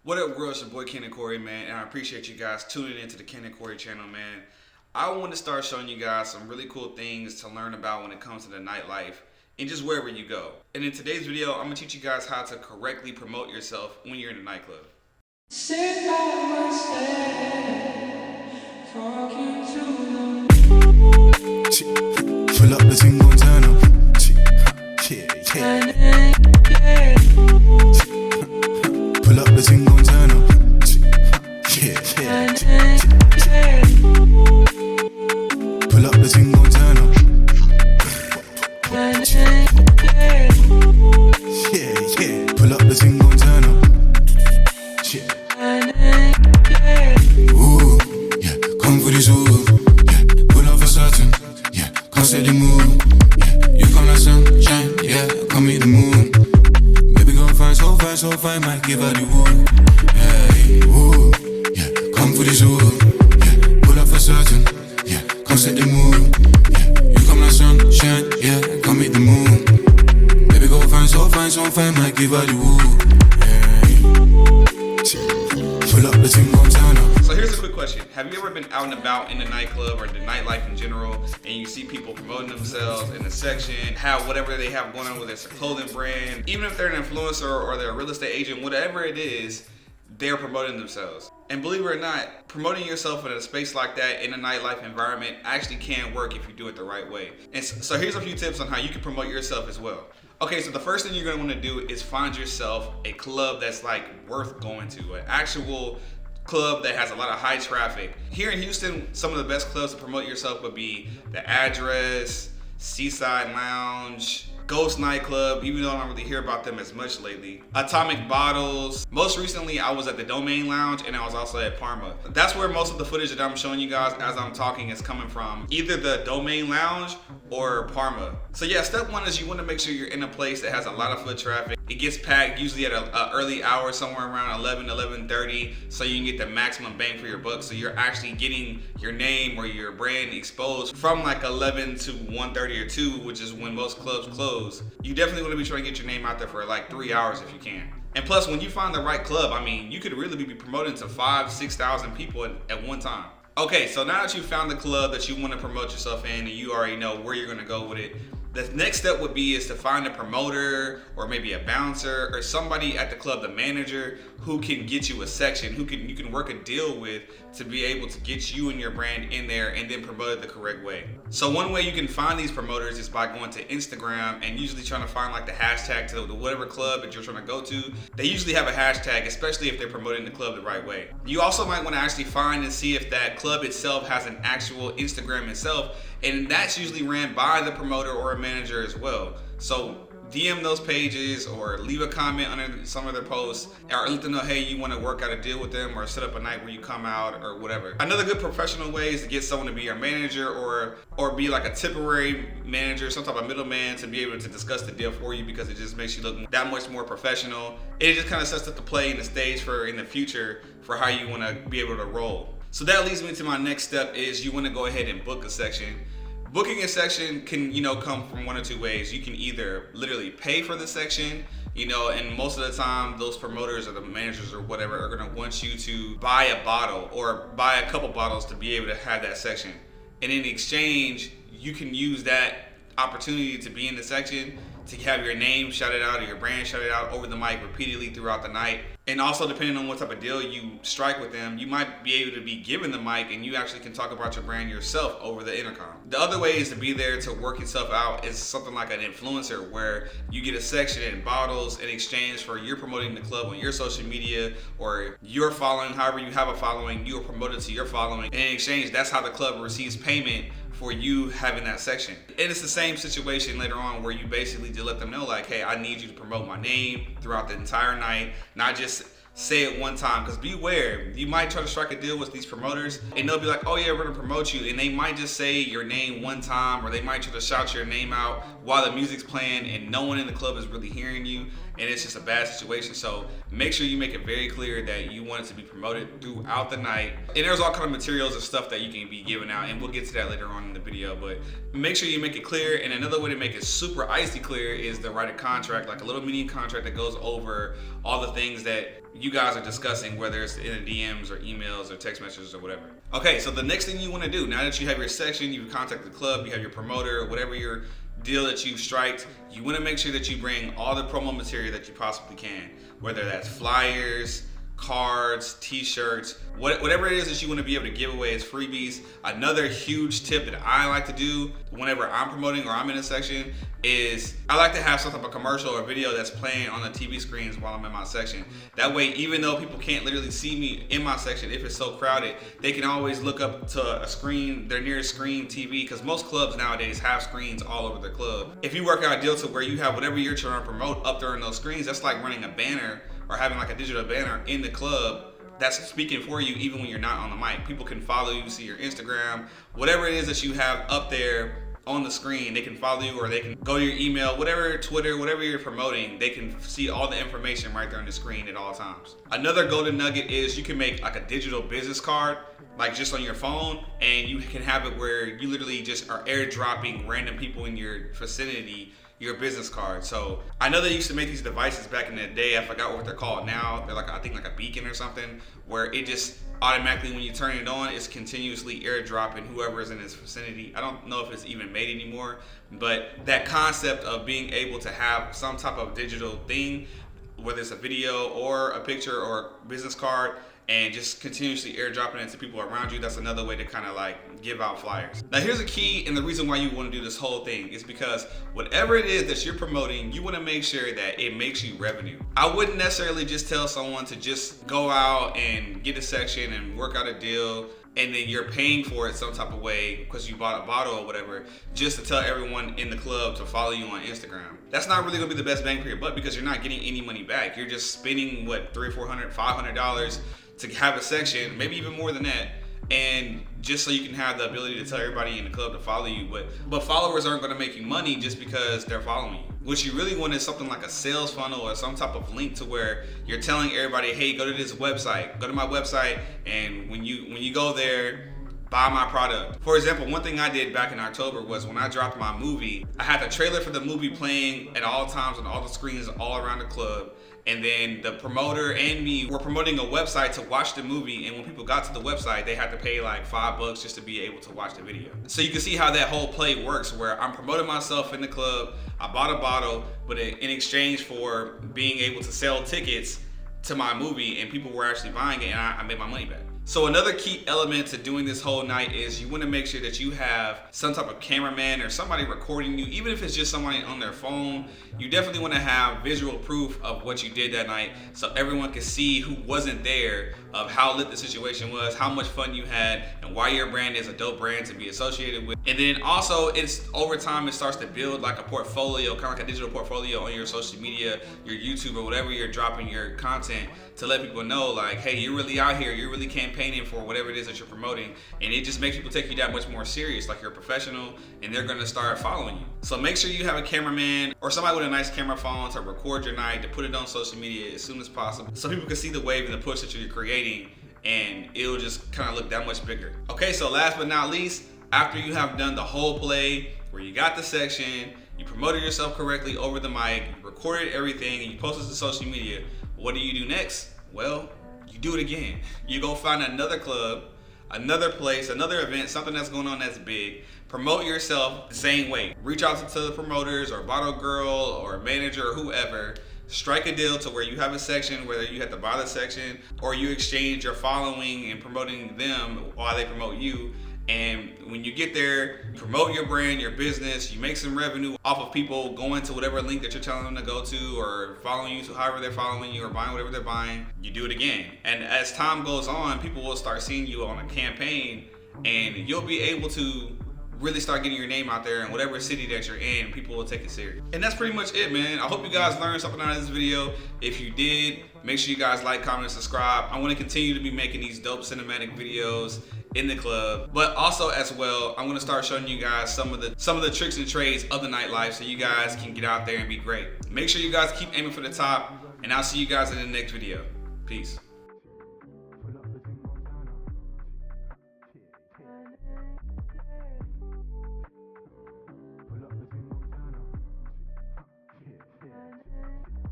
What up, world? It's your boy Ken and Corey, man, and I appreciate you guys tuning into the Ken and Corey channel, man. I want to start showing you guys some really cool things to learn about when it comes to the nightlife and just wherever you go. And in today's video, I'm going to teach you guys how to correctly promote yourself when you're in a nightclub. Sit by myself, talking to Pull up the thing, gon' turn up. Yeah. Pull up the thing, gon' turn up. Yeah. Pull up the thing, gon' turn up. Yeah. Pull up the thing, gon' turn up. Yeah. Ooh, yeah. Come for this ooh. Yeah. Pull up for certain. Yeah. Come set the mood. Yeah. You come like sunshine. Yeah. Come meet the moon. Baby gon' find so fine, might give her the wood. Hey, ooh, yeah. Come for this ooh. Yeah. Pull up for certain. Yeah. Come set the mood. Yeah. You come like sunshine. Yeah. Come meet the moon. Baby gon' find so fine, might give her the wood. Hey. Pull up the thing, gon' turn up. So here's a quick question. Have you ever been out and about in the nightclub or the nightlife in general, and you see people promoting themselves in the section, have whatever they have going on, whether it's a clothing brand, even if they're an influencer or they're a real estate agent, whatever it is, they're promoting themselves. And believe it or not, promoting yourself in a space like that in a nightlife environment actually can work if you do it the right way. And so here's a few tips on how you can promote yourself as well. Okay, so the first thing you're gonna wanna do is find yourself a club that's like worth going to, an actual club that has a lot of high traffic. Here in Houston, some of the best clubs to promote yourself would be The Address, Seaside Lounge, Ghost Nightclub, even though I don't really hear about them as much lately. Atomic Bottles. Most recently, I was at the Domain Lounge and I was also at Parma. That's where most of the footage that I'm showing you guys as I'm talking is coming from, either the Domain Lounge or Parma. So yeah, step one is you want to make sure you're in a place that has a lot of foot traffic. It gets packed usually at an early hour, somewhere around 11:30, so you can get the maximum bang for your buck. So you're actually getting your name or your brand exposed from like 11 to 1:30 or 2, which is when most clubs close. You definitely want to be trying to get your name out there for like 3 hours if you can. And plus, when you find the right club, I mean, you could really be promoting to 5,000-6,000 people at one time. Okay, so now that you found the club that you want to promote yourself in and you already know where you're going to go with it, the next step would be is to find a promoter or maybe a bouncer or somebody at the club, the manager, who can get you a section, you can work a deal with to be able to get you and your brand in there and then promote it the correct way. So one way you can find these promoters is by going to Instagram and usually trying to find like the hashtag to whatever club that you're trying to go to. They usually have a hashtag, especially if they're promoting the club the right way. You also might want to actually find and see if that club itself has an actual Instagram itself, and that's usually ran by the promoter or a manager as well. So DM those pages or leave a comment under some of their posts or let them know, hey, you want to work out a deal with them or set up a night where you come out or whatever. Another good professional way is to get someone to be your manager or be like a temporary manager, some type of middleman to be able to discuss the deal for you, because it just makes you look that much more professional. It just kind of sets up the play and the stage for in the future for how you want to be able to roll. So that leads me to my next step is you want to go ahead and book a section. Booking a section can, come from one or two ways. You can either literally pay for the section, and most of the time those promoters or the managers or whatever are gonna want you to buy a bottle or buy a couple bottles to be able to have that section. And in exchange, you can use that opportunity to be in the section to have your name shouted out or your brand shouted out over the mic repeatedly throughout the night. And also, depending on what type of deal you strike with them, you might be able to be given the mic and you actually can talk about your brand yourself over the intercom. The other way is to be there to work yourself out is something like an influencer, where you get a section and bottles in exchange for you're promoting the club on your social media or your following, however you have a following, you are promoted to your following. And in exchange, that's how the club receives payment for you having that section. And it's the same situation later on where you basically just let them know like, hey, I need you to promote my name throughout the entire night, not just say it one time. Because beware, you might try to strike a deal with these promoters and they'll be like, oh yeah, we're gonna promote you, and they might just say your name one time, or they might try to shout your name out while the music's playing and no one in the club is really hearing you. and it's just a bad situation. So make sure you make it very clear that you want it to be promoted throughout the night. And there's all kind of materials and stuff that you can be giving out, and we'll get to that later on in the video, but make sure you make it clear. And another way to make it super icy clear is to write a contract, like a little mini contract that goes over all the things that you guys are discussing, whether it's in the DMs or emails or text messages or whatever. Okay, so the next thing you want to do, now that you have your section, you've contacted the club, you have your promoter, whatever your deal that you've striked, you want to make sure that you bring all the promo material that you possibly can, whether that's flyers, cards, t-shirts, whatever it is that you want to be able to give away as freebies. Another huge tip that I like to do whenever I'm promoting or I'm in a section is I like to have some type of commercial or video that's playing on the TV screens while I'm in my section. That way, even though people can't literally see me in my section if it's so crowded, they can always look up to a screen, their nearest screen TV, because most clubs nowadays have screens all over the club. If you work out a deal to where you have whatever you're trying to promote up there on those screens, that's like running a banner or having like a digital banner in the club that's speaking for you even when you're not on the mic. People can follow you, see your Instagram, whatever it is that you have up there on the screen, they can follow you, or they can go to your email, whatever, Twitter, whatever you're promoting, they can see all the information right there on the screen at all times. Another golden nugget is you can make like a digital business card, like just on your phone, and you can have it where you literally just are airdropping random people in your vicinity your business card. So I know they used to make these devices back in the day. I forgot what they're called now. They're like, I think like a beacon or something, where it just automatically, when you turn it on, it's continuously airdropping whoever is in its vicinity. I don't know if it's even made anymore, but that concept of being able to have some type of digital thing, whether it's a video or a picture or a business card, and just continuously airdropping it to people around you, that's another way to kind of like give out flyers. Now here's a key, and the reason why you want to do this whole thing is because whatever it is that you're promoting, you want to make sure that it makes you revenue. I wouldn't necessarily just tell someone to just go out and get a section and work out a deal, and then you're paying for it some type of way because you bought a bottle or whatever, just to tell everyone in the club to follow you on Instagram. That's not really gonna be the best bang for your buck, because you're not getting any money back. You're just spending what, $300, $400, $500 to have a section, maybe even more than that, and just so you can have the ability to tell everybody in the club to follow you. But followers aren't going to make you money just because they're following you. What you really want is something like a sales funnel or some type of link to where you're telling everybody, hey, go to this website, go to my website, and when you go there, buy my product. For example, one thing I did back in October was when I dropped my movie, I had the trailer for the movie playing at all times on all the screens all around the club. And then the promoter and me were promoting a website to watch the movie, and when people got to the website, they had to pay like $5 just to be able to watch the video. So you can see how that whole play works, where I'm promoting myself in the club, I bought a bottle, but in exchange for being able to sell tickets to my movie, and people were actually buying it, and I made my money back. So another key element to doing this whole night is you want to make sure that you have some type of cameraman or somebody recording you, even if it's just somebody on their phone. You definitely want to have visual proof of what you did that night, so everyone can see who wasn't there of how lit the situation was, how much fun you had, and why your brand is a dope brand to be associated with. And then also, it's over time, it starts to build like a portfolio, kind of like a digital portfolio on your social media, your YouTube, or whatever you're dropping your content, to let people know like, hey, you're really out here, you're really campaigning for whatever it is that you're promoting. And it just makes people take you that much more serious, like you're a professional, and they're gonna start following you. So make sure you have a cameraman or somebody with a nice camera phone to record your night, to put it on social media as soon as possible, so people can see the wave and the push that you're creating, and it'll just kind of look that much bigger. Okay, so last but not least, after you have done the whole play, where you got the section, you promoted yourself correctly over the mic, you recorded everything, and you posted to social media, what do you do next? Well, you do it again. You go find another club, another place, another event, something that's going on that's big. Promote yourself the same way. Reach out to the promoters or bottle girl or manager or whoever. Strike a deal to where you have a section, whether you have to buy the section or you exchange your following and promoting them while they promote you. And when you get there, you promote your brand, your business, you make some revenue off of people going to whatever link that you're telling them to go to, or following you to however they're following you, or buying whatever they're buying. You do it again. And as time goes on, people will start seeing you on a campaign, and you'll be able to really start getting your name out there in whatever city that you're in. People will take it serious. And that's pretty much it, man. I hope you guys learned something out of this video. If you did, make sure you guys like, comment, and subscribe. I want to continue to be making these dope cinematic videos in the club, but also as well, I'm gonna start showing you guys some of the tricks and trades of the nightlife, so you guys can get out there and be great. Make sure you guys keep aiming for the top, and I'll see you guys in the next video. Peace.